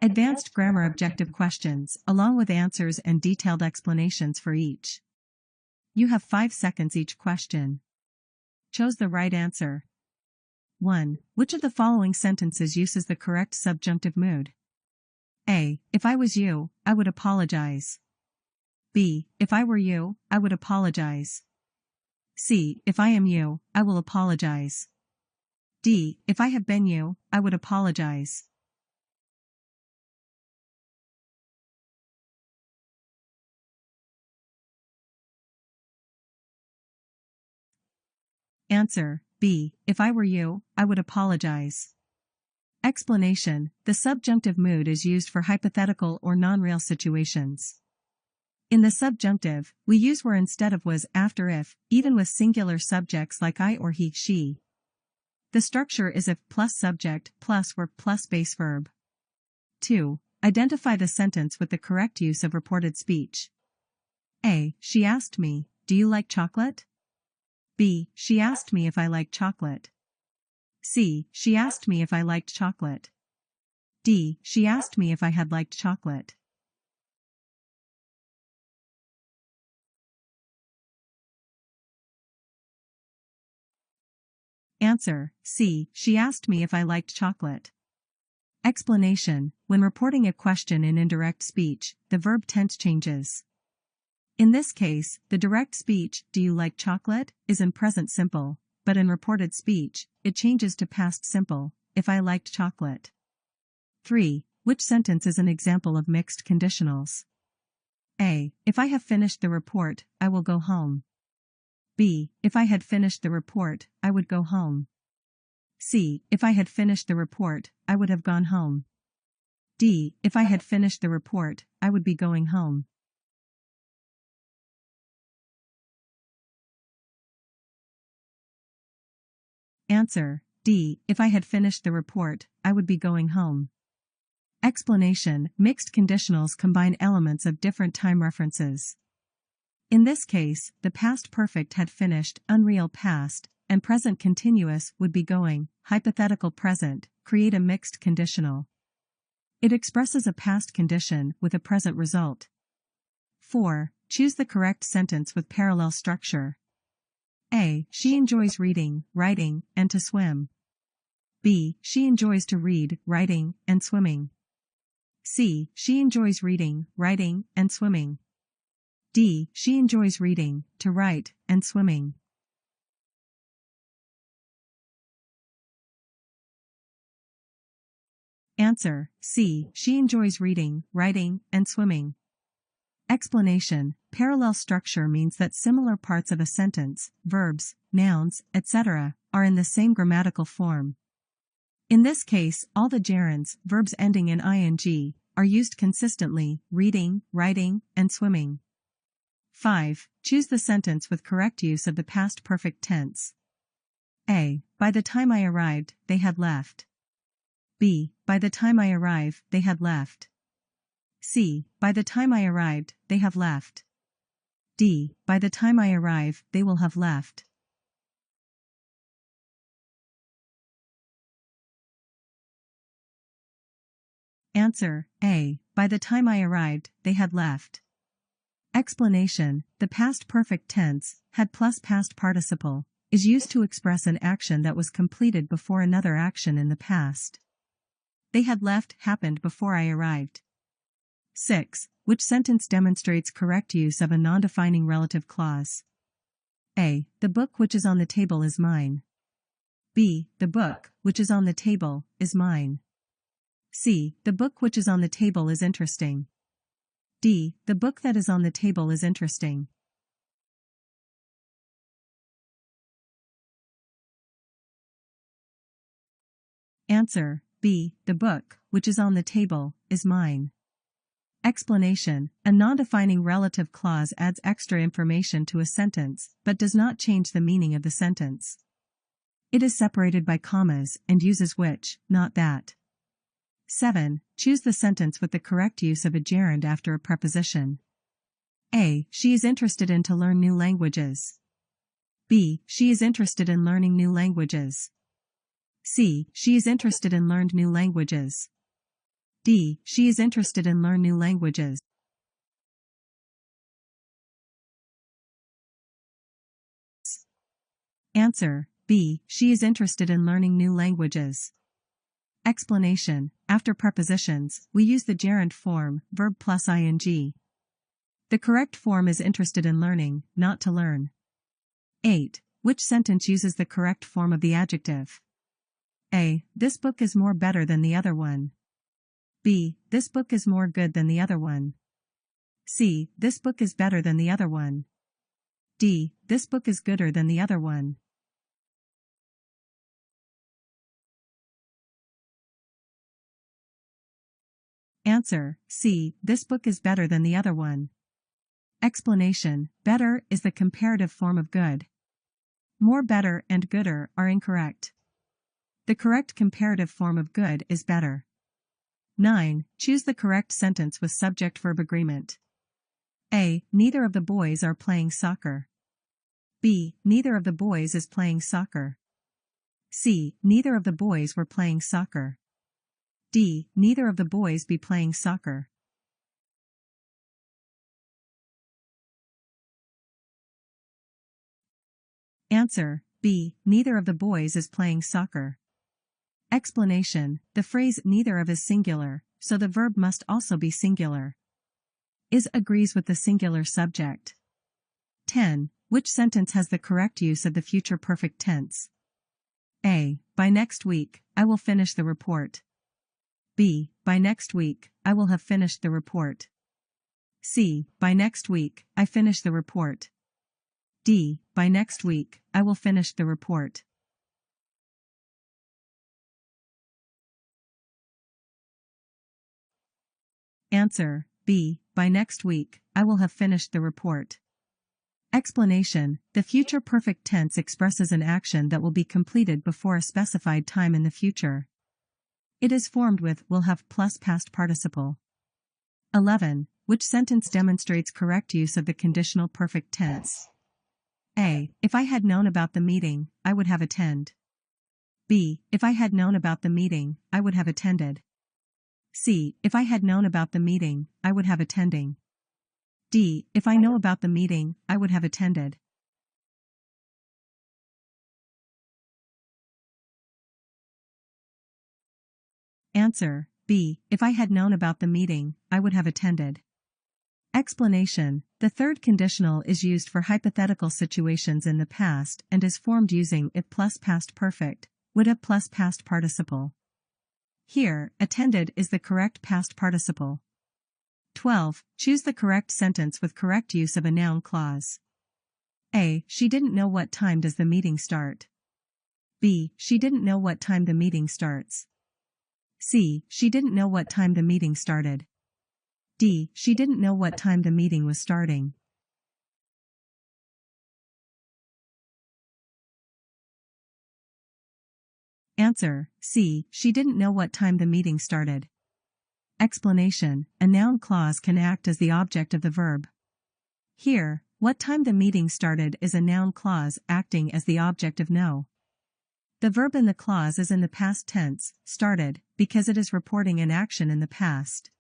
Advanced grammar objective questions, along with answers and detailed explanations for each. You have 5 seconds each question. Chose the right answer. 1. Which of the following sentences uses the correct subjunctive mood? A. If I was you, I would apologize. B. If I were you, I would apologize. C. If I am you, I will apologize. D. If I have been you, I would apologize. Answer. B. If I were you, I would apologize. Explanation. The subjunctive mood is used for hypothetical or non-real situations. In the subjunctive, we use were instead of was after if, even with singular subjects like I or he, she. The structure is if plus subject plus were plus base verb. 2. Identify the sentence with the correct use of reported speech. A. She asked me, do you like chocolate? B. She asked me if I liked chocolate. C. She asked me if I liked chocolate. D. She asked me if I had liked chocolate. Answer. C. She asked me if I liked chocolate. Explanation. When reporting a question in indirect speech, the verb tense changes. In this case, the direct speech, do you like chocolate, is in present simple, but in reported speech, it changes to past simple, if I liked chocolate. 3. Which sentence is an example of mixed conditionals? A. If I have finished the report, I will go home. B. If I had finished the report, I would go home. C. If I had finished the report, I would have gone home. D. If I had finished the report, I would be going home. Answer. D. If I had finished the report, I would be going home. Explanation. Mixed conditionals combine elements of different time references. In this case, the past perfect had finished, unreal past, and present continuous would be going, hypothetical present, create a mixed conditional. It expresses a past condition with a present result. 4. Choose the correct sentence with parallel structure. A. She enjoys reading, writing, and to swim. B. She enjoys to read, writing, and swimming. C. She enjoys reading, writing, and swimming. D. She enjoys reading, to write, and swimming. Answer. C. She enjoys reading, writing, and swimming. Explanation. Parallel structure means that similar parts of a sentence, verbs, nouns, etc., are in the same grammatical form. In this case, all the gerunds, verbs ending in ing, are used consistently, reading, writing, and swimming. 5. Choose the sentence with correct use of the past perfect tense. A. By the time I arrived, they had left. B. By the time I arrive, they had left. C. By the time I arrived, they have left. D. By the time I arrive, they will have left. Answer. A. By the time I arrived, they had left. Explanation. The past perfect tense, had plus past participle, is used to express an action that was completed before another action in the past. They had left happened before I arrived. 6. Which sentence demonstrates correct use of a non-defining relative clause? A. The book which is on the table is mine. B. The book which is on the table is mine. C. The book which is on the table is interesting. D. The book that is on the table is interesting. Answer. B. The book which is on the table is mine. Explanation. A non-defining relative clause adds extra information to a sentence, but does not change the meaning of the sentence. It is separated by commas and uses which, not that. 7. Choose the sentence with the correct use of a gerund after a preposition. A. She is interested in to learn new languages. B. She is interested in learning new languages. C. She is interested in learned new languages. D. She is interested in learn new languages. Answer, B. She is interested in learning new languages. Explanation. After prepositions, we use the gerund form, verb plus ing. The correct form is interested in learning, not to learn. 8. Which sentence uses the correct form of the adjective? A. This book is more better than the other one. B. This book is more good than the other one. C. This book is better than the other one. D. This book is gooder than the other one. Answer, C. This book is better than the other one. Explanation. Better is the comparative form of good. More better and gooder are incorrect. The correct comparative form of good is better. 9. Choose the correct sentence with subject-verb agreement. A. Neither of the boys are playing soccer. B. Neither of the boys is playing soccer. C. Neither of the boys were playing soccer. D. Neither of the boys be playing soccer. Answer, B. Neither of the boys is playing soccer. Explanation. The phrase neither of is singular, so the verb must also be singular. Is agrees with the singular subject. 10. Which sentence has the correct use of the future perfect tense? A. By next week, I will finish the report. B. By next week, I will have finished the report. C. By next week, I finish the report. D. By next week, I will finish the report. Answer, B. By next week, I will have finished the report. Explanation. The future perfect tense expresses an action that will be completed before a specified time in the future. It is formed with will have plus past participle. 11. Which sentence demonstrates correct use of the conditional perfect tense? A. If I had known about the meeting, I would have attended. B. If I had known about the meeting, I would have attended. C. If I had known about the meeting, I would have attending. D. If I know about the meeting, I would have attended. Answer, B. If I had known about the meeting, I would have attended. Explanation. The third conditional is used for hypothetical situations in the past and is formed using it plus past perfect, would have plus past participle. Here, attended is the correct past participle. 12. Choose the correct sentence with correct use of a noun clause. A. She didn't know what time does the meeting start. B. She didn't know what time the meeting starts. C. She didn't know what time the meeting started. D. She didn't know what time the meeting was starting. Answer, C. She didn't know what time the meeting started. Explanation. A noun clause can act as the object of the verb. Here, what time the meeting started is a noun clause acting as the object of know. The verb in the clause is in the past tense, started, because it is reporting an action in the past.